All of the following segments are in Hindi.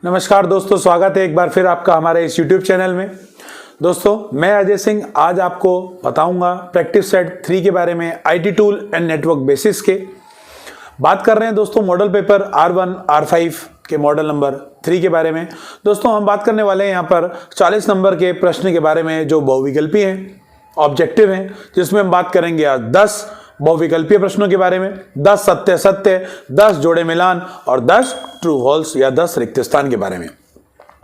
नमस्कार दोस्तों, स्वागत है एक बार फिर आपका हमारे इस YouTube चैनल में। दोस्तों मैं अजय सिंह आज आपको बताऊंगा प्रैक्टिस सेट 3 के बारे में, IT tool and network basis के बात कर रहे हैं दोस्तों। मॉडल पेपर R1 R5 के मॉडल नंबर 3 के बारे में दोस्तों हम बात करने वाले हैं यहाँ पर 40 नंबर के प्रश्न के बारे में जो बहुविकल्पी हैं, ऑब्जेक्टिव हैं, जिसमें हम बात करेंगे आज 10 बहुविकल्पीय प्रश्नों के बारे में, 10 सत्य सत्य, 10 जोड़े मिलान और 10 ट्रू हॉल्स या 10 रिक्त स्थान के बारे में।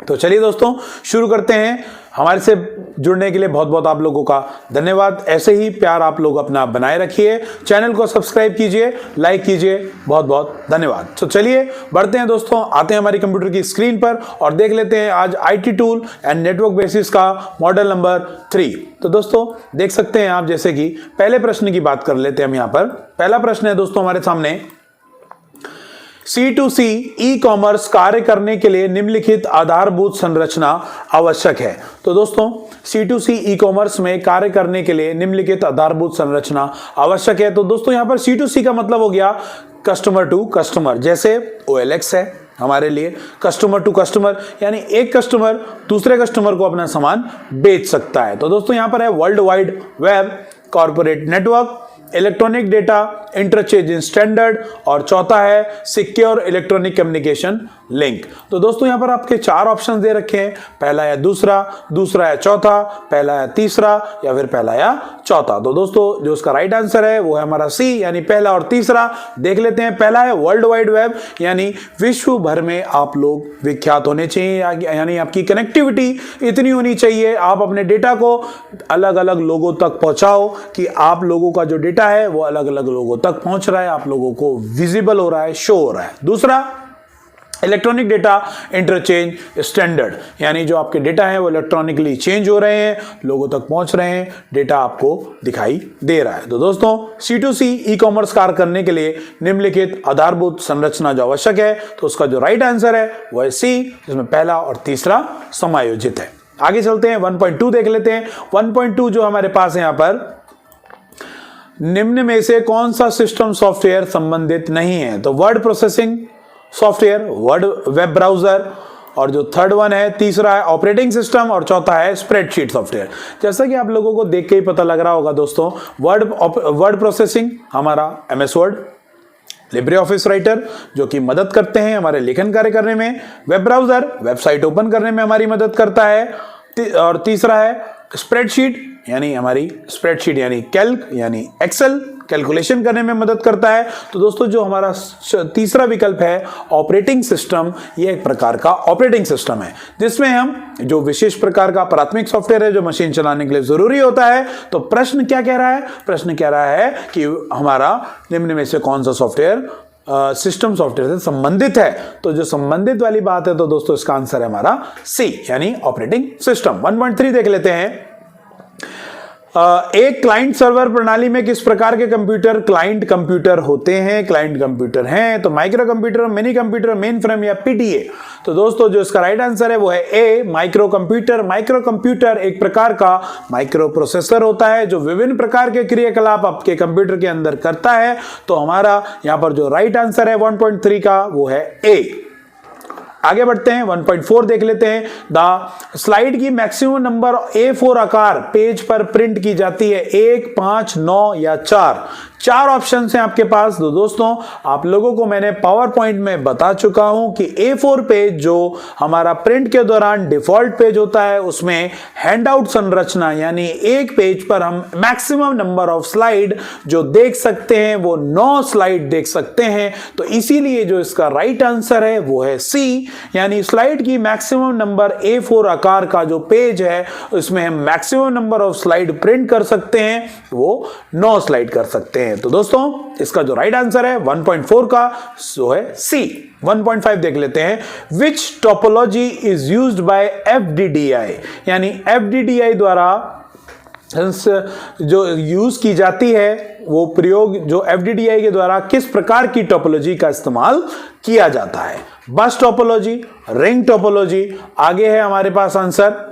तो चलिए दोस्तों शुरू करते हैं। हमारे से जुड़ने के लिए बहुत बहुत आप लोगों का धन्यवाद। ऐसे ही प्यार आप लोग अपना बनाए रखिए, चैनल को सब्सक्राइब कीजिए, लाइक कीजिए, बहुत बहुत धन्यवाद। तो चलिए बढ़ते हैं दोस्तों, आते हैं हमारी कंप्यूटर की स्क्रीन पर और देख लेते हैं आज IT tool and network basis का मॉडल नंबर 3। तो दोस्तों देख सकते हैं आप, जैसे कि पहले प्रश्न की बात कर लेते हैं हम यहाँ पर। पहला प्रश्न है दोस्तों हमारे सामने, C2C ई कॉमर्स कार्य करने के लिए निम्नलिखित आधारभूत संरचना आवश्यक है। तो दोस्तों C2C ई कॉमर्स में कार्य करने के लिए निम्नलिखित आधारभूत संरचना आवश्यक है। तो दोस्तों यहां पर C2C का मतलब हो गया कस्टमर टू कस्टमर, जैसे OLX है हमारे लिए कस्टमर टू कस्टमर, यानी एक कस्टमर दूसरे कस्टमर को अपना सामान बेच सकता है। तो दोस्तों यहां पर है world wide web, corporate network, electronic data interchange in standard और चौथा है सिक्योर इलेक्ट्रॉनिक कम्युनिकेशन लिंक। तो दोस्तों यहां पर आपके 4 ऑप्शन दे रखे हैं, पहला या दूसरा, दूसरा या चौथा, पहला या तीसरा या फिर पहला या चौथा। तो दोस्तों जो उसका राइट आंसर है वो है हमारा C, यानी पहला और तीसरा। देख लेते हैं, पहला है वर्ल्ड वाइड वेब, यानी विश्व भर में आप लोग विख्यात होने चाहिए, यानी आपकी कनेक्टिविटी इतनी होनी चाहिए, आप अपने डेटा को अलग अलग लोगों तक पहुंचाओ कि आप लोगों का जो डेटा है वो अलग अलग लोगों तक पहुंच रहा है, आप लोगों को विजिबल हो रहा है, शो हो रहा है। दूसरा इलेक्ट्रॉनिक डेटा इंटरचेंज स्टैंडर्ड, यानी जो आपके डेटा है वो इलेक्ट्रॉनिकली चेंज हो रहे हैं, लोगों तक पहुंच रहे हैं, डेटा आपको दिखाई दे रहा है। तो दोस्तों C2C ई कॉमर्स कार्य करने के लिए निम्नलिखित आधारभूत संरचना जो आवश्यक है, तो उसका जो राइट आंसर है वो है C, जिसमें पहला और तीसरा समायोजित है। आगे चलते हैं, 1.2 देख लेते हैं। 1.2 जो हमारे पास है यहां पर, निम्न में से कौन सा सिस्टम सॉफ्टवेयर संबंधित नहीं है? तो word processing software, word web browser, और जो थर्ड वन है, तीसरा है ऑपरेटिंग सिस्टम और चौथा है स्प्रेडशीट सॉफ्टवेयर। जैसा कि आप लोगों को देख के ही पता लग रहा होगा दोस्तों, वर्ड प्रोसेसिंग हमारा MS word, Libre office writer जो कि मदद करते हैं हमारे लेखन कार्य करने में, वेब ब्राउजर वेबसाइट ओपन करने में हमारी मदद करता है, और तीसरा है स्प्रेडशीट, यानी हमारी स्प्रेडशीट यानी कैल्क यानी एक्सेल, कैलकुलेशन करने में मदद करता है। तो दोस्तों जो हमारा तीसरा विकल्प है ऑपरेटिंग सिस्टम, ये एक प्रकार का ऑपरेटिंग सिस्टम है जिसमें हम जो विशेष प्रकार का प्राथमिक सॉफ्टवेयर है जो मशीन चलाने के लिए जरूरी होता है। तो प्रश्न क्या कह रहा है? प्रश्न कह रहा है कि हमारा निम्न में से कौन सा सॉफ्टवेयर सिस्टम सॉफ्टवेयर से संबंधित है। तो जो संबंधित वाली बात है तो दोस्तों इसका आंसर है हमारा C, यानी ऑपरेटिंग सिस्टम। 1.3 देख लेते हैं। एक क्लाइंट सर्वर प्रणाली में किस प्रकार के कंप्यूटर क्लाइंट कंप्यूटर होते हैं? क्लाइंट कंप्यूटर हैं तो micro computer, mini computer, main frame या PDA। तो दोस्तों जो इसका राइट आंसर है वो है A, micro computer. Micro computer एक प्रकार का माइक्रो प्रोसेसर होता है जो विभिन्न प्रकार के क्रियाकलाप आपके कंप्यूटर के अंदर करता है। तो हमारा यहां पर जो राइट आंसर है 1.3 का वो है A। आगे बढ़ते हैं, 1.4 देख लेते हैं। द स्लाइड की मैक्सिमम नंबर A4 आकार पेज पर प्रिंट की जाती है, 1, 5, 9 या 4। 4 ऑप्शन हैं आपके पास। तो दोस्तों आप लोगों को मैंने पावर पॉइंट में बता चुका हूं कि A4 पेज जो हमारा प्रिंट के दौरान डिफॉल्ट पेज होता है उसमें हैंडआउट संरचना, यानी एक पेज पर हम मैक्सिमम नंबर ऑफ स्लाइड जो देख सकते हैं वो 9 स्लाइड देख सकते हैं। तो इसीलिए जो इसका राइट आंसर है वो है C, यानी स्लाइड की मैक्सिमम नंबर A4 आकार का जो पेज है उसमें हम maximum number of slide print कर सकते हैं, वो 9 स्लाइड कर सकते हैं। तो दोस्तों इसका जो राइट आंसर है 1.4 का सो है C। 1.5 देख लेते हैं। Which topology is used by FDDI, यानी FDDI द्वारा जो यूज की जाती है वो प्रयोग जो FDDI के द्वारा किस प्रकार की टोपोलॉजी का इस्तेमाल किया जाता है? बस टोपोलॉजी, रिंग टोपोलॉजी, आगे है हमारे पास आंसर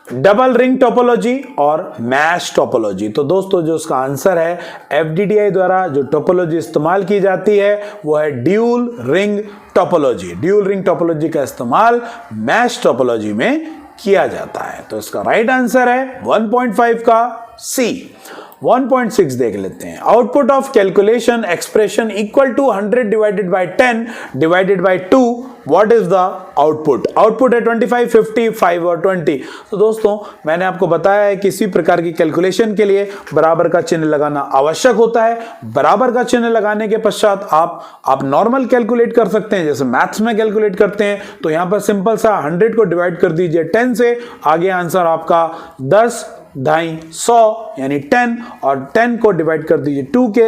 डबल रिंग टोपोलॉजी और मैश टोपोलॉजी। तो दोस्तों जो उसका आंसर है, एफडीडीआई द्वारा जो टोपोलॉजी इस्तेमाल की जाती है वो है dual ring topology. Dual ring topology का इस्तेमाल मैश टोपोलॉजी में किया जाता है। तो इसका राइट आंसर है 1.5 का सी। 1.6 देख लेते हैं। Output of calculation expression equal to 100 divided by 10 divided by 2, what is the output? Output है 25, 50, 5 और 20। तो दोस्तों मैंने आपको बताया है किसी प्रकार की कैलकुलेशन के लिए बराबर का चिन्ह लगाना आवश्यक होता है। बराबर का चिन्ह लगाने के पश्चात आप नॉर्मल कैलकुलेट कर सकते हैं, जैसे मैथ्स में कैलकुलेट करते हैं। तो यहां पर सिंपल सा 100 को डिवाइड कर दीजिए 10 से, आगे आंसर आपका 10, 2.5, 100 यानी 10, और 10 को डिवाइड कर दीजिए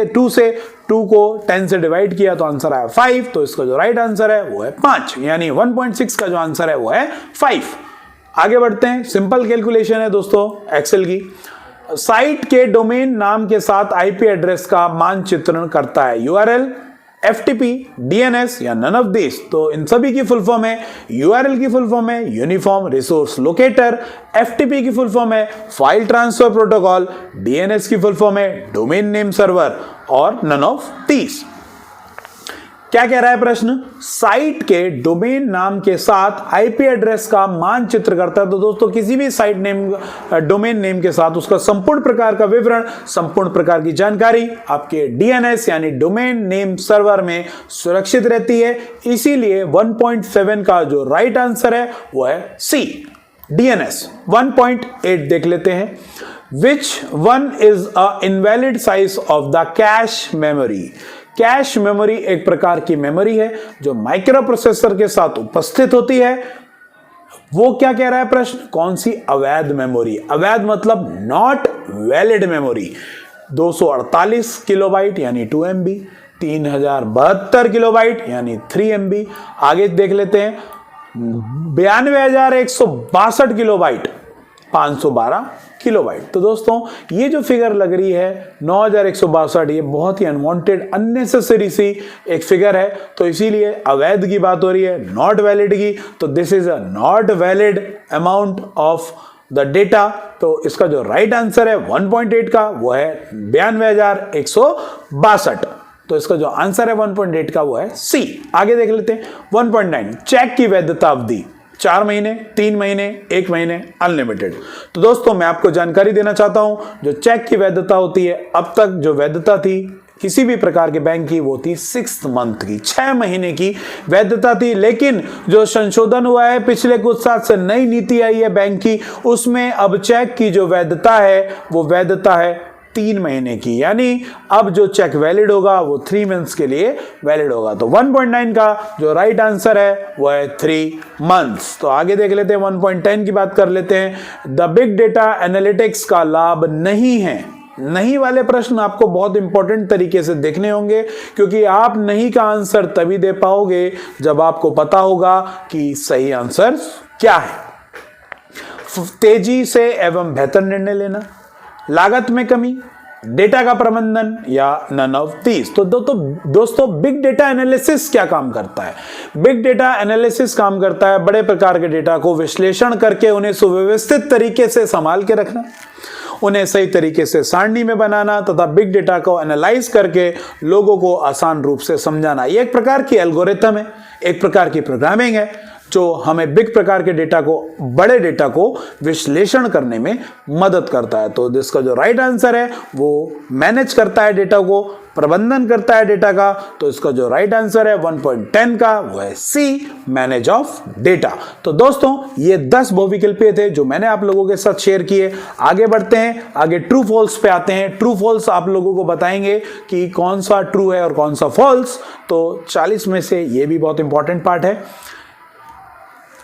2 से, 2 को 10 से डिवाइड किया तो आंसर आया 5। तो इसका जो राइट आंसर है वो है 5, यानी 1.6 का जो आंसर है वो है 5। आगे बढ़ते हैं। सिंपल कैलकुलेशन है दोस्तों एक्सेल की। साइट के डोमेन नाम के साथ आईपी एड्रेस का मानचित्रण करता है यूआरएल, एफटीपी, डीएनएस या नन ऑफ दिस। तो इन सभी की फुल फॉर्म है, यूआरएल की फुल फॉर्म है यूनिफॉर्म रिसोर्स लोकेटर, एफटीपी की फुल फॉर्म है फाइल ट्रांसफर प्रोटोकॉल, डीएनएस की फुल फॉर्म है डोमेन नेम सर्वर और नन ऑफ दिस। क्या कह रहा है प्रश्न? साइट के डोमेन नाम के साथ आईपी एड्रेस का मानचित्र करता है। तो दोस्तों किसी भी साइट नेम, डोमेन नेम के साथ उसका संपूर्ण प्रकार का विवरण, संपूर्ण प्रकार की जानकारी आपके डीएनएस यानी डोमेन नेम सर्वर में सुरक्षित रहती है। इसीलिए 1.7 का जो राइट आंसर है वो है सी, डीएनएस। 1.8 देख लेते हैं। Which one is a invalid size of the cache memory? Cache memory एक प्रकार की मेमोरी है जो माइक्रो प्रोसेसर के साथ उपस्थित होती है। वो क्या कह रहा है प्रश्न? कौन सी अवैध मेमोरी? अवैध मतलब नॉट वैलिड मेमोरी। 248 किलोबाइट यानी 2 MB, 3072 किलोबाइट यानी 3 MB। आगे देख लेते हैं 92,162 किलोबाइट, 512 किलोबाइट। तो दोस्तों ये जो फिगर लग रही है 9162, ये बहुत ही अनवांटेड अननेसेसरी सी एक फिगर है। तो इसीलिए अवैध की बात हो रही है, नॉट वैलिड की। तो this is a not valid amount of the data. तो इसका जो राइट आंसर है 1.8 का वो है 92,162। तो इसका जो आंसर है 1.8 का वो है सी। आगे देख लेते हैं 1.9 चेक की वैधता अवधि 4 महीने, 3 महीने, 1 महीने, अनलिमिटेड। तो दोस्तों मैं आपको जानकारी देना चाहता हूं, जो चेक की वैधता होती है, अब तक जो वैधता थी किसी भी प्रकार के बैंक की वो थी 6 मंथ की, 6 महीने की वैधता थी। लेकिन जो संशोधन हुआ है पिछले कुछ साल से, नई नीति आई है बैंक की, उसमें अब चेक की जो वैधता है वो वैधता है 3 महीने की। यानी अब जो चेक वैलिड होगा वो 3 मंथ्स के लिए वैलिड होगा। तो 1.9 का जो राइट आंसर है वो है 3 मंथ्स। तो आगे देख लेते हैं 1.10 की बात कर लेते हैं। द बिग डेटा एनालिटिक्स का लाभ नहीं है। नहीं वाले प्रश्न आपको बहुत इंपॉर्टेंट तरीके से देखने होंगे, क्योंकि आप नहीं का आंसर तभी दे पाओगे जब आपको पता होगा कि सही आंसर क्या है। तेजी से एवं बेहतर निर्णय लेना, लागत में कमी, डेटा का प्रबंधन या नन ऑफ दीज। तो दोस्तों बिग डेटा एनालिसिस क्या काम करता है? बिग डेटा एनालिसिस काम करता है बड़े प्रकार के डेटा को विश्लेषण करके उन्हें सुव्यवस्थित तरीके से संभाल के रखना, उन्हें सही तरीके से सारणी में बनाना तथा बिग डेटा को एनालाइज करके लोगों को आसान रूप से समझाना। ये एक प्रकार की एल्गोरिथम है, एक प्रकार की प्रोग्रामिंग है जो हमें बिग प्रकार के डेटा को, बड़े डेटा को विश्लेषण करने में मदद करता है। तो इसका जो राइट आंसर है वो मैनेज करता है डेटा को, प्रबंधन करता है डेटा का। तो इसका जो राइट आंसर है 1.10 का वो है सी, मैनेज ऑफ डेटा। तो दोस्तों ये 10 बहुविकल्पीय थे जो मैंने आप लोगों के साथ शेयर किए। आगे बढ़ते हैं, आगे ट्रू फॉल्स पे आते हैं। ट्रू फॉल्स आप लोगों को बताएंगे कि कौन सा ट्रू है और कौन सा फॉल्स। तो 40 में से ये भी बहुत इंपॉर्टेंट पार्ट है।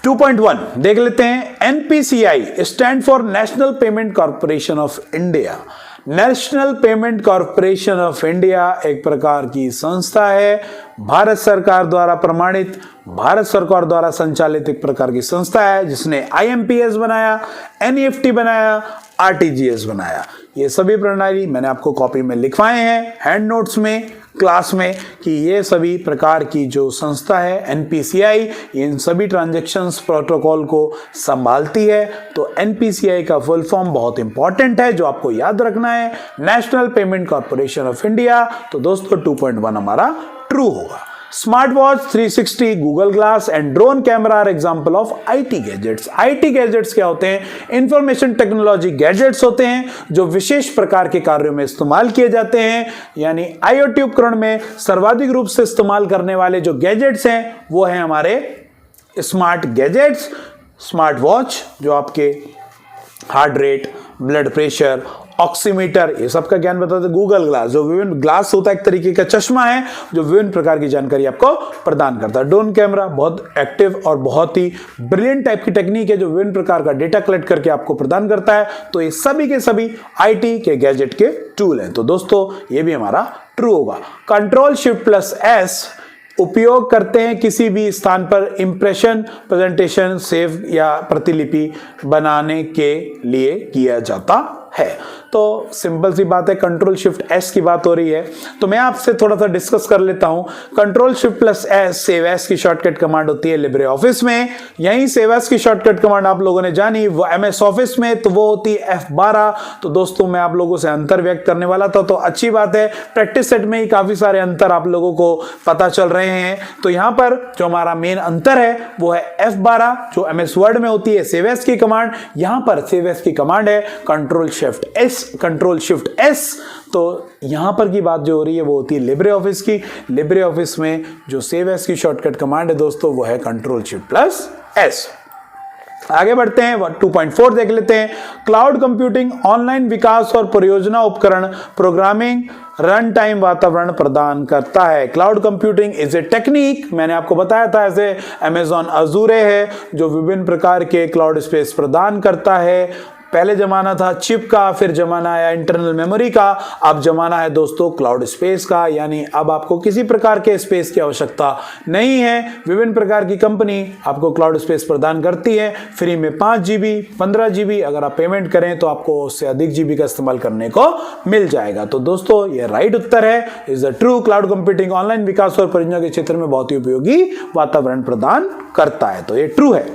2.1 देख लेते हैं। NPCI stand for national payment corporation of India. National payment corporation of India एक प्रकार की संस्था है, भारत सरकार द्वारा प्रमाणित, भारत सरकार द्वारा संचालित एक प्रकार की संस्था है जिसने आईएमपीएस बनाया, एनईएफटी बनाया, आरटीजीएस बनाया। ये सभी प्रणाली मैंने आपको कॉपी में लिखवाए हैं, हैंड नोट्स में क्लास में कि ये सभी प्रकार की जो संस्था है एनपीसीआई इन सभी ट्रांजैक्शंस प्रोटोकॉल को संभालती है। तो एनपीसीआई का फुल फॉर्म बहुत इंपॉर्टेंट है जो आपको याद रखना है, national payment corporation of India. तो दोस्तों 2.1 हमारा ट्रू होगा। Smart watch, 360, Google glass and drone camera are example of IT gadgets. IT gadgets क्या होते हैं? इंफॉर्मेशन टेक्नोलॉजी गैजेट्स होते हैं जो विशेष प्रकार के कार्यों में इस्तेमाल किए जाते हैं। यानी आईओटी उपकरण में सर्वाधिक रूप से इस्तेमाल करने वाले जो गैजेट्स हैं वो हैं हमारे स्मार्ट गैजेट्स। स्मार्ट वॉच जो आपके heart rate, blood pressure, oximeter ये सब का ज्ञान बताते हैं। गूगल ग्लास जो विभिन्न ग्लास होता है, एक तरीके का चश्मा है जो विभिन्न प्रकार की जानकारी आपको प्रदान करता है। ड्रोन कैमरा बहुत एक्टिव और बहुत ही ब्रिलियंट टाइप की टेक्निक है जो विभिन्न प्रकार का डेटा कलेक्ट करके आपको प्रदान करता है। तो ये सभी के सभी आईटी के गैजेट के टूल हैं। तो दोस्तों ये भी हमारा ट्रू होगा। कंट्रोल शिफ्ट प्लस एस उपयोग करते हैं किसी भी स्थान पर इंप्रेशन, प्रेजेंटेशन, सेव या प्रतिलिपि बनाने के लिए किया जाता है। तो सिंपल सी बात है, कंट्रोल शिफ्ट एस की बात हो रही है तो मैं आपसे थोड़ा सा डिस्कस कर लेता हूं। Control shift plus S save S की शॉर्टकट कमांड होती है लिब्रे ऑफिस में। यही सेव एस की शॉर्टकट कमांड आप लोगों ने जानी वो एमएस ऑफिस में, तो वो होती है F12। तो दोस्तों मैं आप लोगों से अंतर व्यक्त करने वाला था, तो अच्छी बात है प्रैक्टिस सेट में ही काफी सारे अंतर आप लोगों को पता चल रहे हैं। तो यहां पर जो हमारा मेन अंतर है वो है F12 जो एमएस वर्ड में होती है सेव एस की कमांड। यहां पर सेव एस की कमांड है control shift S, control shift S. तो यहां पर की बात जो हो रही है वो होती है लिब्रे ऑफिस की। लिब्रे ऑफिस में जो सेव एस की शॉर्टकट कमांड है दोस्तों वो है कंट्रोल शिफ्ट प्लस एस। आगे बढ़ते हैं 2.4 देख लेते हैं। क्लाउड कंप्यूटिंग ऑनलाइन विकास और परियोजना उपकरण प्रोग्रामिंग रन टाइम वातावरण प्रदान करता है। Cloud computing is a technique, मैंने आपको बताया था ऐसे अमेजॉन अजूरे है जो विभिन्न प्रकार के क्लाउड स्पेस प्रदान करता है। पहले जमाना था चिप का, फिर जमाना आया इंटरनल मेमोरी का, अब जमाना है दोस्तों क्लाउड स्पेस का। यानी अब आपको किसी प्रकार के स्पेस की आवश्यकता नहीं है। विभिन्न प्रकार की कंपनी आपको क्लाउड स्पेस प्रदान करती है फ्री में। 5 GB 15 GB अगर आप पेमेंट करें तो आपको उससे अधिक GB का इस्तेमाल करने को मिल जाएगा। तो दोस्तों ये राइट उत्तर है, is the true. Cloud computing online विकास और परियोजना के क्षेत्र में बहुत ही उपयोगी वातावरण प्रदान करता है। तो ये ट्रू है।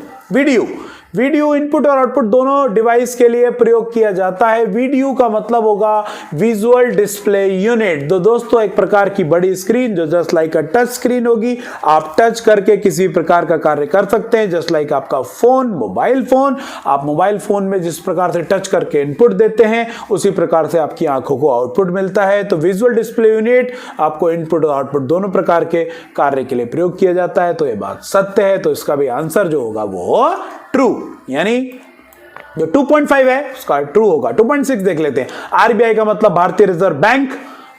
वीडियो इनपुट और आउटपुट दोनों डिवाइस के लिए प्रयोग किया जाता है। वीडियो का मतलब होगा विजुअल डिस्प्ले यूनिट। तो दोस्तों एक प्रकार की बड़ी स्क्रीन जो जस्ट लाइक अ टच स्क्रीन होगी, आप टच करके किसी प्रकार का कार्य कर सकते हैं। जस्ट लाइक आपका फोन, मोबाइल फोन, आप मोबाइल फोन में जिस प्रकार से टच करके इनपुट देते हैं उसी प्रकार से आपकी आंखों को आउटपुट मिलता है। तो विजुअल डिस्प्ले यूनिट आपको इनपुट और आउटपुट दोनों प्रकार के कार्य के लिए प्रयोग किया जाता है। तो ये बात सत्य है। तो इसका भी आंसर जो होगा वो ट्रू, यानी जो 2.5 है उसका ट्रू होगा। 2.6 देख लेते हैं। आरबीआई का मतलब भारतीय रिजर्व बैंक,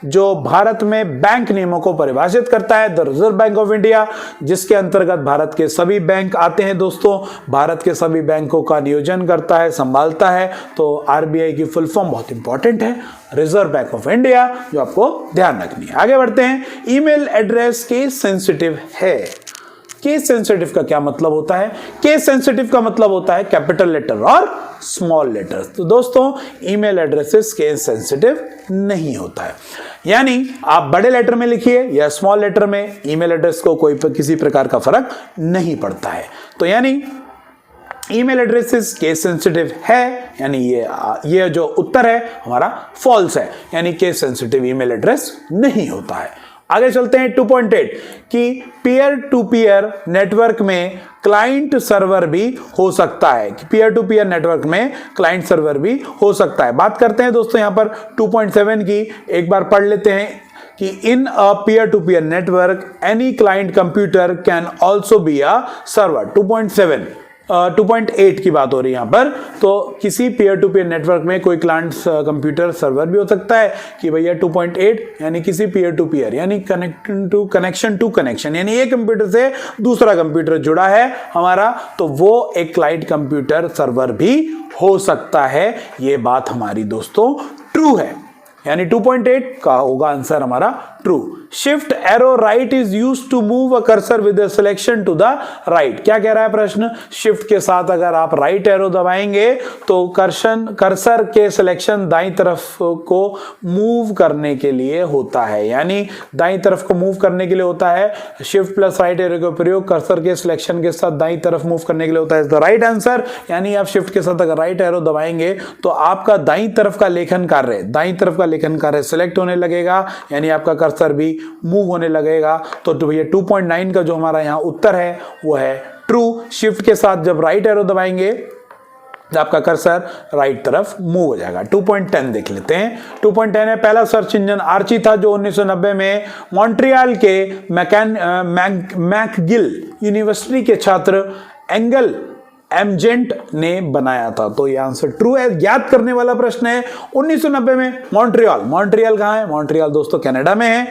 जो भारत में बैंक नियमों को परिभाषित करता है। The reserve bank of India, जिसके अंतर्गत भारत के सभी बैंक आते हैं दोस्तों। भारत के सभी बैंकों का नियोजन करता है, संभालता है। तो आरबीआई की फुल फॉर्म बहुत इंपॉर्टेंट है, रिजर्व बैंक ऑफ इंडिया, जो आपको ध्यान रखनी है। आगे बढ़ते हैं। ईमेल एड्रेस केस सेंसिटिव है। केस सेंसिटिव का क्या मतलब होता है? केस सेंसिटिव का मतलब होता है कैपिटल लेटर और स्मॉल लेटर्स। तो दोस्तों ईमेल एड्रेसेस केस सेंसिटिव नहीं होता है। यानी आप बड़े लेटर में लिखिए या स्मॉल लेटर में, ईमेल एड्रेस को कोई किसी प्रकार का फर्क नहीं पड़ता है। तो यानी ईमेल एड्रेसेस केस सेंसिटिव है, यानी ये जो उत्तर है हमारा फॉल्स है, यानी केस सेंसिटिव ईमेल एड्रेस नहीं होता है। आगे चलते हैं 2.8 कि पीयर टू पीयर नेटवर्क में क्लाइंट सर्वर भी हो सकता है। पीयर टू पीयर नेटवर्क में क्लाइंट सर्वर भी हो सकता है। बात करते हैं दोस्तों यहां पर 2.7 की, एक बार पढ़ लेते हैं कि in a peer to peer network any client computer can also be a server. 2.8 की बात हो रही है यहां पर। तो किसी पीयर टू पीयर नेटवर्क में कोई क्लाइंट कंप्यूटर सर्वर भी हो सकता है कि भैया 2.8 यानी किसी पीयर टू पीयर यानी कनेक्शन टू कनेक्शन, यानी एक कंप्यूटर से दूसरा कंप्यूटर जुड़ा है हमारा, तो वो एक क्लाइंट कंप्यूटर सर्वर भी हो सकता है। ये बात हमारी दोस्तों ट्रू है, यानी 2.8 का होगा आंसर हमारा true. Shift arrow right is used to move a cursor with selection to the right. क्या कह रहा है प्रश्न? शिफ्ट के साथ अगर आप राइट एरो दबाएंगे तो कर्सर के सिलेक्शन दाईं तरफ को मूव करने के लिए होता है, यानी दाईं तरफ को मूव करने के लिए होता है। शिफ्ट प्लस राइट एरो का प्रयोग कर्सर के सिलेक्शन के साथ दाईं तरफ मूव करने के लिए होता है। द राइट आंसर, यानी आप शिफ्ट के साथ अगर राइट एरो दबाएंगे तो आपका दाईं तरफ का लेखन कार्य सिलेक्ट होने लगेगा, यानी आपका कर्सर भी मूव होने लगेगा। तो भैया 2.9 का जो हमारा यहां उत्तर है वो है ट्रू। शिफ्ट के साथ जब राइट एरो दबाएंगे आपका कर्सर राइट तरफ मूव हो जाएगा। 2.10 देख लेते हैं। 2.10 है, पहला सर्च इंजन आर्ची था जो 1990 में मॉन्ट्रियल के मैकगिल यूनिवर्सिटी के छात्र एंगल एमजेंट ने बनाया था। तो ये आंसर ट्रू है। याद करने वाला प्रश्न है 1990 में मॉन्ट्रियल कहां है? मॉन्ट्रियल दोस्तों कनाडा में है।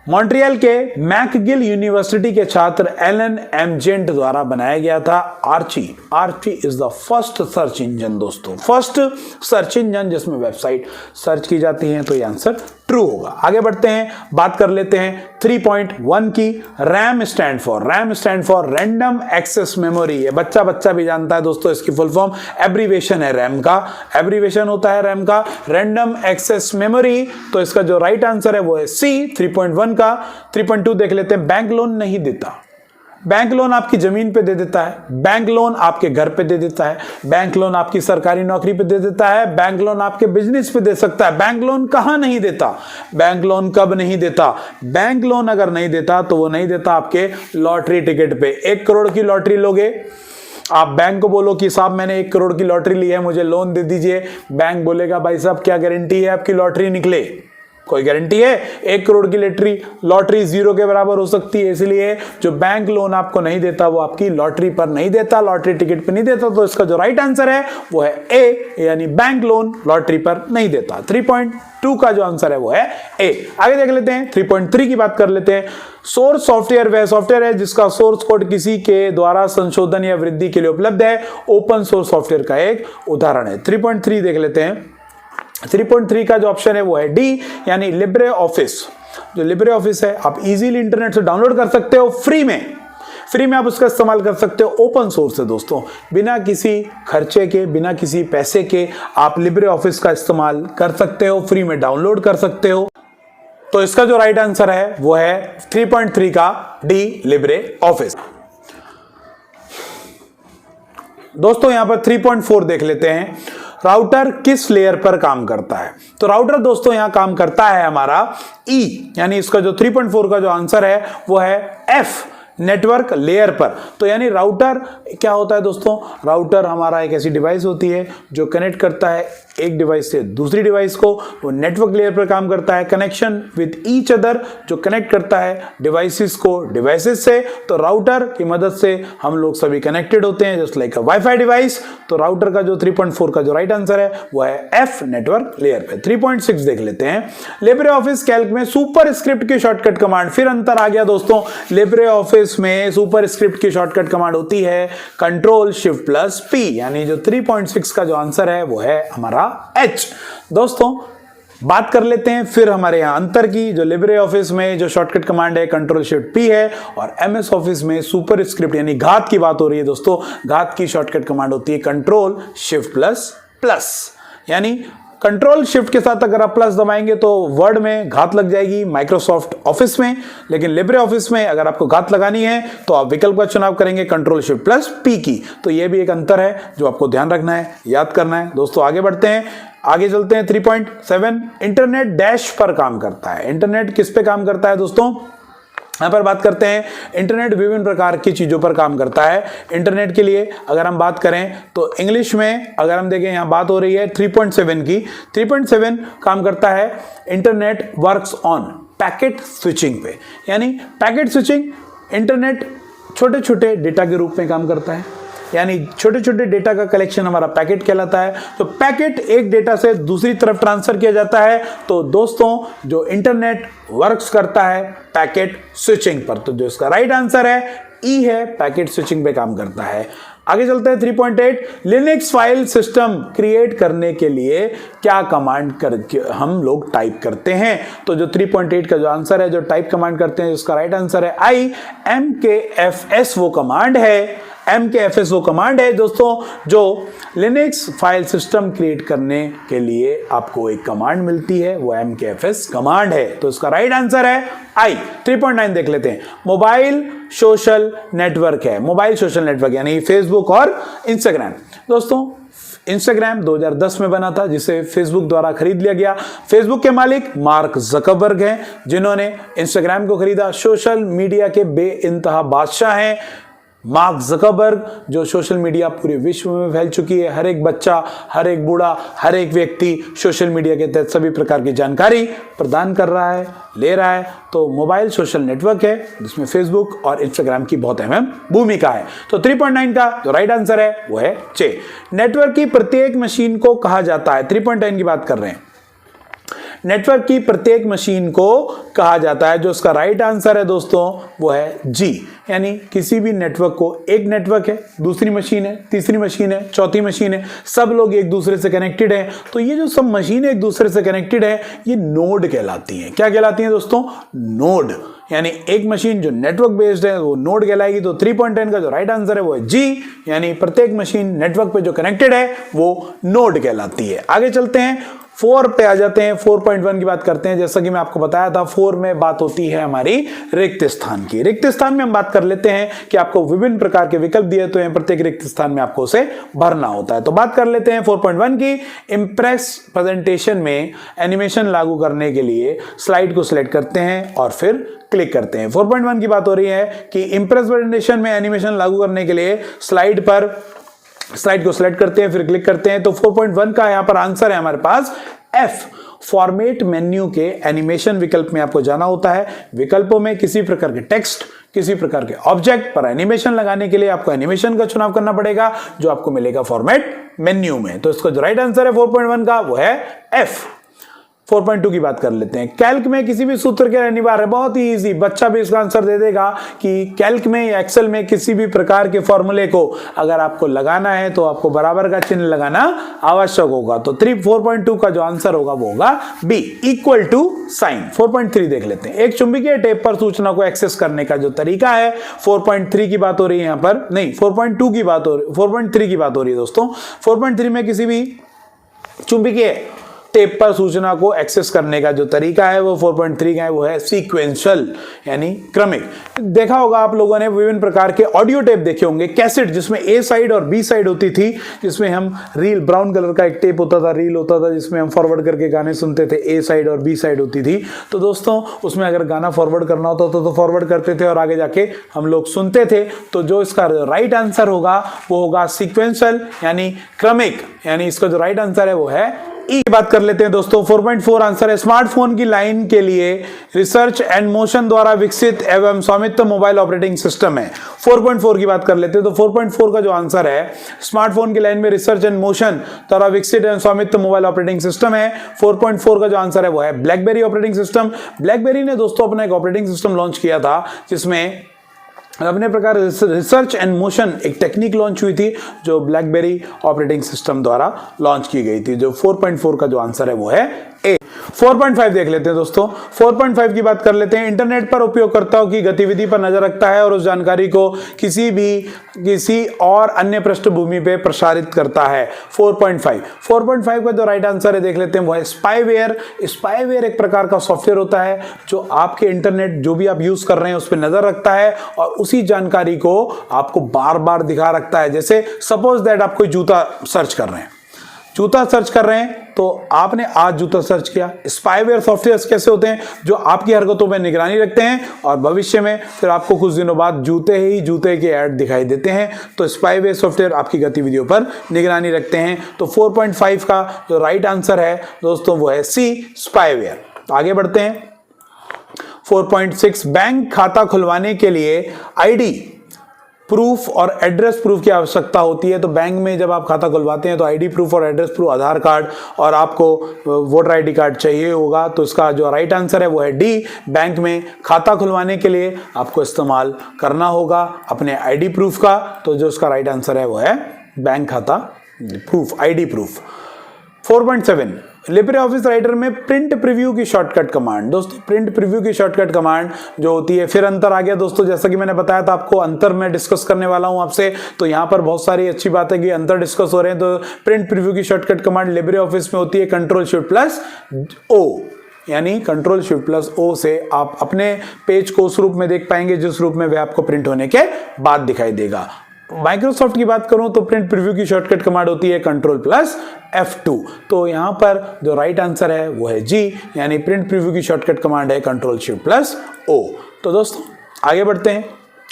मॉन्ट्रियल के मैकगिल यूनिवर्सिटी के छात्र एलन एमजेंट द्वारा बनाया गया था Archie is the first search engine दोस्तों, फर्स्ट सर्च इंजन जिसमें वेबसाइट सर्च की जाती है। तो ये आंसर ट्रू होगा। आगे बढ़ते हैं, बात कर लेते हैं 3.1 की। RAM stand for random access memory. ये बच्चा भी जानता है दोस्तों, इसकी फुल फॉर्म एब्रीवेशन है रैम का, एब्रीवेशन होता है रैम का रैंडम एक्सेस मेमोरी। तो इसका जो राइट आंसर है वो है सी 3.1 का। 3.2 देख लेते हैं। बैंक लोन नहीं देता। बैंक लोन आपकी जमीन पे दे देता है, बैंक लोन आपके घर पे दे देता है, बैंक लोन आपकी सरकारी नौकरी पे दे देता है, बैंक लोन आपके बिजनेस पे दे सकता है। बैंक लोन कहां नहीं देता? बैंक लोन कब नहीं देता? बैंक लोन अगर नहीं देता तो वो नहीं देता आपके लॉटरी टिकट पे। 1 करोड़ की लॉटरी लोगे, आप बैंक को बोलो कि साहब मैंने 1 करोड़ की लॉटरी ली है, मुझे लोन दे दीजिए। बैंक बोलेगा भाई साहब क्या गारंटी है आपकी लॉटरी निकले? कोई गारंटी है? 1 करोड़ की लॉटरी 0 के बराबर हो सकती है। इसलिए जो बैंक लोन आपको नहीं देता वो आपकी लॉटरी पर नहीं देता, लॉटरी टिकट पर नहीं देता। तो इसका जो राइट आंसर है वो है ए, यानी बैंक लोन लॉटरी पर नहीं देता। 3.2 का जो आंसर है वो है ए। आगे देख लेते हैं 3.3 की बात कर लेते हैं। सोर्स सॉफ्टवेयर वह सॉफ्टवेयर है जिसका सोर्स कोड किसी के द्वारा संशोधन या वृद्धि के लिए उपलब्ध है। ओपन सोर्स सॉफ्टवेयर का एक उदाहरण है। 3.3 देख लेते हैं। 3.3 का जो ऑप्शन है वो है डी, यानी लिब्रे ऑफिस। जो लिब्रे ऑफिस है आप इजीली इंटरनेट से डाउनलोड कर सकते हो, फ्री में आप उसका इस्तेमाल कर सकते हो। ओपन सोर्स है दोस्तों, बिना किसी खर्चे के, बिना किसी पैसे के आप लिब्रे ऑफिस का इस्तेमाल कर सकते हो, फ्री में डाउनलोड कर सकते हो। तो इसका जो राइट आंसर है वो है 3.3 का डी, लिब्रे ऑफिस। दोस्तों यहां पर 3.4 देख लेते हैं। राउटर किस लेयर पर काम करता है? तो राउटर दोस्तों यहां काम करता है हमारा ई, यानी इसका जो 3.4 का जो आंसर है वो है एफ, नेटवर्क लेयर पर। तो यानी राउटर क्या होता है दोस्तों? राउटर हमारा एक ऐसी डिवाइस होती है जो कनेक्ट करता है एक डिवाइस से दूसरी डिवाइस को। वो नेटवर्क लेयर पर काम करता है, कनेक्शन विद ईच अदर, जो कनेक्ट करता है डिवाइसेस को डिवाइसेस से। तो राउटर की मदद से हम लोग सभी कनेक्टेड होते हैं, जस्ट लाइक अ वाईफाई डिवाइस। तो राउटर का जो 3.4 का जो राइट आंसर है वो है एफ, नेटवर्क लेयर पे। 3.6 देख लेते हैं। लिब्रे ऑफिस कैल्क में सुपर स्क्रिप्ट की शॉर्टकट कमांड, फिर अंतर आ गया दोस्तों। लिब्रे ऑफिस में सुपर स्क्रिप्ट की शॉर्टकट कमांड होती है कंट्रोल शिफ्ट प्लस पी, यानी जो 3.6 का जो आंसर है वो है हमारा एच। दोस्तों बात कर लेते हैं फिर हमारे यहां अंतर की। जो लिब्रे ऑफिस में जो शॉर्टकट कमांड है कंट्रोल शिफ्ट पी है, और एमएस ऑफिस में सुपर स्क्रिप्ट यानी घात की बात हो रही है दोस्तों, घात की शॉर्टकट कमांड होती है कंट्रोल शिफ्ट प्लस प्लस। यानी कंट्रोल शिफ्ट के साथ अगर आप प्लस दबाएंगे तो वर्ड में घात लग जाएगी माइक्रोसॉफ्ट ऑफिस में, लेकिन लिब्रे ऑफिस में अगर आपको घात लगानी है तो आप विकल्प का चुनाव करेंगे कंट्रोल शिफ्ट प्लस पी की। तो यह भी एक अंतर है जो आपको ध्यान रखना है, याद करना है। दोस्तों आगे बढ़ते हैं, आगे चलते हैं। 3.7 इंटरनेट डैश पर काम करता है। इंटरनेट किस पे काम करता है दोस्तों? यहाँ पर बात करते हैं इंटरनेट विभिन्न प्रकार की चीज़ों पर काम करता है। इंटरनेट के लिए अगर हम बात करें तो इंग्लिश में अगर हम देखें, यहाँ बात हो रही है 3.7 की। 3.7 काम करता है internet works on packet switching पे, यानी पैकेट स्विचिंग, इंटरनेट छोटे छोटे डेटा के रूप में काम करता है, यानी छोटे छोटे डेटा का कलेक्शन हमारा पैकेट कहलाता है। तो पैकेट एक डेटा से दूसरी तरफ ट्रांसफर किया जाता है। तो दोस्तों जो इंटरनेट वर्क्स करता है पैकेट स्विचिंग पर, तो जो इसका राइट आंसर है ई है, पैकेट स्विचिंग पे काम करता है। आगे चलते हैं 3.8 लिनक्स फाइल सिस्टम क्रिएट करने के लिए क्या कमांड करके हम लोग टाइप करते हैं। तो जो 3.8 का जो आंसर है, जो टाइप कमांड करते हैं, उसका राइट आंसर है IMKFS वो कमांड है। MKFS वो कमांड है दोस्तों जो लिनक्स फाइल सिस्टम क्रिएट करने के लिए आपको एक कमांड मिलती है, वो MKFS कमांड है। तो इसका राइट आंसर है I। 3.9 देख लेते हैं। मोबाइल सोशल नेटवर्क है, मोबाइल सोशल नेटवर्क यानी फेसबुक और इंस्टाग्राम। दोस्तों इंस्टाग्राम 2010 में बना था, जिसे फेसबुक द्वारा खरीद लिया गया। फेसबुक के मालिक मार्क ज़करबर्ग हैं, जिन्होंने इंस्टाग्राम को खरीदा। सोशल मीडिया के बेइंतहा बादशाह हैं मार्क ज़करबर्ग, जो सोशल मीडिया पूरे विश्व में फैल चुकी है। हर एक बच्चा, हर एक बूढ़ा, हर एक व्यक्ति सोशल मीडिया के तहत सभी प्रकार की जानकारी प्रदान कर रहा है, ले रहा है। तो मोबाइल सोशल नेटवर्क है जिसमें फेसबुक और इंस्टाग्राम की बहुत अहम भूमिका है। तो 3.9 का जो राइट आंसर है वो है चे। नेटवर्क की प्रत्येक मशीन को कहा जाता है, 3.10 की बात कर रहे हैं। नेटवर्क की प्रत्येक मशीन को कहा जाता है, जो उसका राइट आंसर है दोस्तों वो है जी। यानी किसी भी नेटवर्क को, एक नेटवर्क है, दूसरी मशीन है, तीसरी मशीन है, चौथी मशीन है, सब लोग एक दूसरे से कनेक्टेड हैं। तो ये जो सब मशीनें एक दूसरे से कनेक्टेड है, ये नोड कहलाती हैं। क्या कहलाती हैं दोस्तों? नोड। यानी एक मशीन जो नेटवर्क बेस्ड है वो नोड कहलाएगी। तो 3.10 का जो राइट आंसर है वो है जी, यानी प्रत्येक मशीन नेटवर्क पे जो कनेक्टेड है वो नोड कहलाती है। आगे चलते हैं 4 पे आ जाते हैं। 4.1 की बात करते हैं। जैसा कि मैं आपको बताया था 4 में बात होती है हमारी रिक्त स्थान की। रिक्त स्थान में हम बात कर लेते हैं कि आपको विभिन्न प्रकार के विकल्प दिए तो हैं, प्रत्येक रिक्त स्थान में आपको उसे भरना होता है। तो बात कर लेते हैं 4.1 की। इंप्रेस प्रेजेंटेशन में एनिमेशन लागू करने के लिए स्लाइड को सिलेक्ट करते हैं और फिर क्लिक करते हैं। 4.1 की बात हो रही है कि इंप्रेस प्रेजेंटेशन में एनिमेशन लागू करने के लिए स्लाइड को सिलेक्ट करते हैं, फिर क्लिक करते हैं। तो 4.1 का यहां पर आंसर है हमारे पास F। फॉर्मेट मेन्यू के एनिमेशन विकल्प में आपको जाना होता है। विकल्पों में किसी प्रकार के टेक्स्ट, किसी प्रकार के ऑब्जेक्ट पर एनिमेशन लगाने के लिए आपको एनिमेशन का चुनाव करना पड़ेगा, जो आपको मिलेगा फॉर्मेट मेन्यू में। तो इसका जो राइट आंसर है 4.1 का वो है F। 4.2 की बात कर लेते हैं। कैल्क में किसी भी सूत्र के अनिवार्य, बहुत ही इजी, बच्चा भी इसका आंसर दे देगा कि कैल्क में या एक्सेल में किसी भी प्रकार के फॉर्मूले को अगर आपको लगाना है तो आपको बराबर का चिन्ह लगाना आवश्यक होगा। तो 4.2 का जो आंसर होगा वो होगा बी, इक्वल टू साइन। 4.3 देख लेते हैं। एक चुंबकीय टेप पर सूचना को एक्सेस करने का जो तरीका है, 4.3 की बात हो रही है यहां पर, नहीं 4.2 की बात हो रही, 4.3 की बात हो रही है दोस्तों। 4.3 में किसी भी चुंबकीय टेप पर सूचना को एक्सेस करने का जो तरीका है वो 4.3 का है, वो है सीक्वेंशियल यानी क्रमिक। देखा होगा आप लोगों ने विभिन्न प्रकार के ऑडियो टेप देखे होंगे, कैसेट, जिसमें ए साइड और बी साइड होती थी, जिसमें हम रील, ब्राउन कलर का एक टेप होता था, रील होता था, जिसमें हम फॉरवर्ड करके गाने सुनते थे, ए साइड और बी साइड होती थी। तो दोस्तों उसमें अगर गाना फॉरवर्ड करना होता तो फॉरवर्ड करते थे और आगे जाके हम लोग सुनते थे। तो जो इसका राइट आंसर होगा वो होगा सीक्वेंशियल यानी क्रमिक, यानी इसका जो राइट आंसर है वो है ई की बात कर लेते हैं दोस्तों। 4.4 आंसर है स्मार्टफोन की लाइन के लिए रिसर्च एंड मोशन द्वारा विकसित एवं स्वामित्व मोबाइल ऑपरेटिंग सिस्टम है। 4.4 की बात कर लेते हैं। तो 4.4 का जो आंसर है स्मार्टफोन की लाइन में रिसर्च एंड मोशन द्वारा विकसित एवं स्वामित्व मोबाइल ऑपरेटिंग सिस्टम है। 4.4 का जो आंसर है वो है ब्लैकबेरी ऑपरेटिंग सिस्टम। ब्लैकबेरी ने दोस्तों अपना एक ऑपरेटिंग सिस्टम लॉन्च किया था, जिसमें अपने प्रकार रिसर्च एंड मोशन एक टेक्निक लॉन्च हुई थी, जो ब्लैकबेरी ऑपरेटिंग सिस्टम द्वारा लॉन्च की गई थी। जो 4.4 का जो आंसर है वो है ए। 4.5 देख लेते हैं दोस्तों। 4.5 की बात कर लेते हैं। इंटरनेट पर उपयोगकर्ताओं की गतिविधि पर नजर रखता है और उस जानकारी को किसी और अन्य पृष्ठभूमि पे प्रसारित करता है। 4.5 का जो राइट आंसर है देख लेते हैं वो है स्पाईवेयर। स्पाईवेयर एक प्रकार का सॉफ्टवेयर होता है जो आपके इंटरनेट जो भी आप यूज कर रहे हैं उस पर नजर रखता है और उसी जानकारी को आपको बार बार दिखा रखता है। जैसे सपोज दैट आप कोई जूता सर्च कर रहे हैं, तो आपने आज जूता सर्च किया। स्पाईवेयर सॉफ्टवेयर कैसे होते हैं? जो आपकी हरकतों पर निगरानी रखते हैं और भविष्य में फिर आपको कुछ दिनों बाद जूते के ऐड दिखाई देते हैं। तो स्पाईवेयर सॉफ्टवेयर आपकी गतिविधियों पर निगरानी रखते हैं। तो 4.5 का जो राइट आंसर है दोस्तों वो है सी, स्पाईवेयर। तो आगे बढ़ते हैं। 4.6 बैंक खाता खुलवाने के लिए आईडी प्रूफ और एड्रेस प्रूफ की आवश्यकता होती है। तो बैंक में जब आप खाता खुलवाते हैं तो आईडी प्रूफ और एड्रेस प्रूफ, आधार कार्ड और आपको वोटर आईडी कार्ड चाहिए होगा। तो इसका जो राइट आंसर है वो है डी। बैंक में खाता खुलवाने के लिए आपको इस्तेमाल करना होगा अपने आईडी प्रूफ का। तो जो इसका राइट आंसर है वो है बैंक खाता proof, ID proof. 4.7 Libre office writer में प्रिंट प्रीव्यू की शॉर्टकट कमांड। दोस्तों प्रिंट प्रीव्यू की शॉर्टकट कमांड जो होती है, फिर अंतर आ गया दोस्तों, जैसा कि मैंने बताया था आपको अंतर मैं डिस्कस करने वाला हूं आपसे। तो यहां पर बहुत सारी अच्छी बात है कि अंतर डिस्कस हो रहे हैं। तो प्रिंट प्रीव्यू की शॉर्टकट कमांड लिब्रे ऑफिस में होती है कंट्रोल शिफ्ट प्लस ओ, यानी कंट्रोल शिफ्ट प्लस ओ से आप अपने पेज को उस रूप में देख पाएंगे जिस रूप में वह आपको प्रिंट होने के बाद दिखाई देगा। माइक्रोसॉफ्ट की बात करूं तो प्रिंट प्रीव्यू की शॉर्टकट कमांड होती है कंट्रोल प्लस F2। तो यहां पर जो राइट आंसर है वो है जी, यानी प्रिंट प्रीव्यू की शॉर्टकट कमांड है कंट्रोल शिफ्ट प्लस O। तो दोस्तों आगे बढ़ते हैं।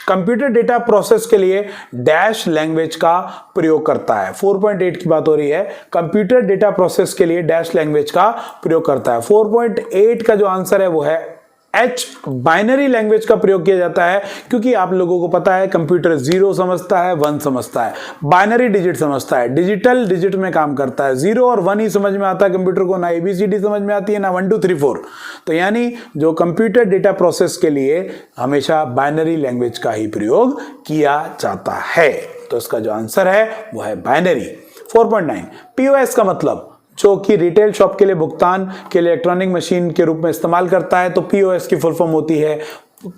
कंप्यूटर डेटा प्रोसेस के लिए डैश लैंग्वेज का प्रयोग करता है। 4.8 की बात हो रही है, कंप्यूटर डेटा प्रोसेस के लिए डैश लैंग्वेज का प्रयोग करता है। 4.8 का जो आंसर है वो है H, बाइनरी लैंग्वेज का प्रयोग किया जाता है। क्योंकि आप लोगों को पता है कंप्यूटर 0 समझता है, 1 समझता है, बाइनरी डिजिट समझता है, डिजिटल डिजिट में काम करता है। 0 और 1 ही समझ में आता है कंप्यूटर को, ना ABCD समझ में आती है, ना 1 2 3 4। तो यानी जो कंप्यूटर डेटा प्रोसेस के लिए हमेशा बाइनरी लैंग्वेज का ही प्रयोग किया जाता है। तो इसका जो आंसर है वो है बाइनरी। 4.9 POS का मतलब, जो कि रिटेल शॉप के लिए भुगतान के लिए इलेक्ट्रॉनिक मशीन के रूप में इस्तेमाल करता है। तो POS की फुल फॉर्म होती है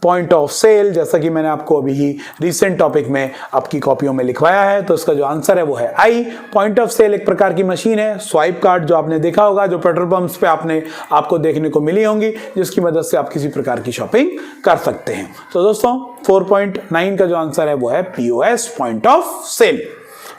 पॉइंट ऑफ सेल, जैसा कि मैंने आपको अभी ही रिसेंट टॉपिक में आपकी कॉपियों में लिखवाया है। तो इसका जो आंसर है वो है आई। पॉइंट ऑफ सेल एक प्रकार की मशीन है, स्वाइप कार्ड जो आपने देखा होगा, जो पेट्रोल पंप्स पे आपको देखने को मिली होंगी, जिसकी मदद से आप किसी प्रकार की शॉपिंग कर सकते हैं। तो दोस्तों 4.9 का जो आंसर है वो है POS, पॉइंट ऑफ सेल।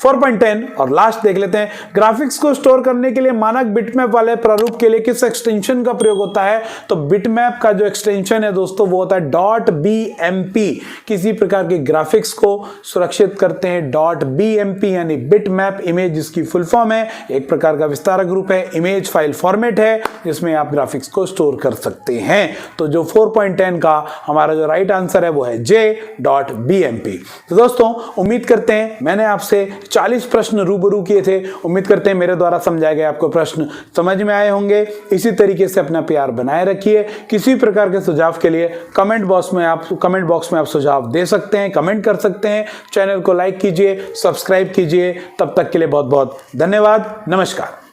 4.10 और लास्ट देख लेते हैं। ग्राफिक्स को स्टोर करने के लिए मानक बिटमैप वाले प्रारूप के लिए किस एक्सटेंशन का प्रयोग होता है? तो बिटमैप का जो एक्सटेंशन है दोस्तों वो होता है .bmp। किसी प्रकार के ग्राफिक्स को सुरक्षित करते हैं .bmp, यानी बिटमैप इमेज जिसकी फुल फॉर्म है, एक प्रकार का विस्तारक रूप है, इमेज फाइल फॉर्मेट है जिसमें आप ग्राफिक्स को स्टोर कर सकते हैं। तो जो 4.10 का हमारा जो राइट आंसर है वो है J.bmp। तो दोस्तों उम्मीद करते हैं मैंने आपसे 40 प्रश्न रूबरू किए थे। उम्मीद करते हैं मेरे द्वारा समझाए गए आपको प्रश्न समझ में आए होंगे। इसी तरीके से अपना प्यार बनाए रखिए। किसी प्रकार के सुझाव के लिए कमेंट बॉक्स में आप सुझाव दे सकते हैं, कमेंट कर सकते हैं। चैनल को लाइक कीजिए, सब्सक्राइब कीजिए। तब तक के लिए बहुत बहुत धन्यवाद। नमस्कार।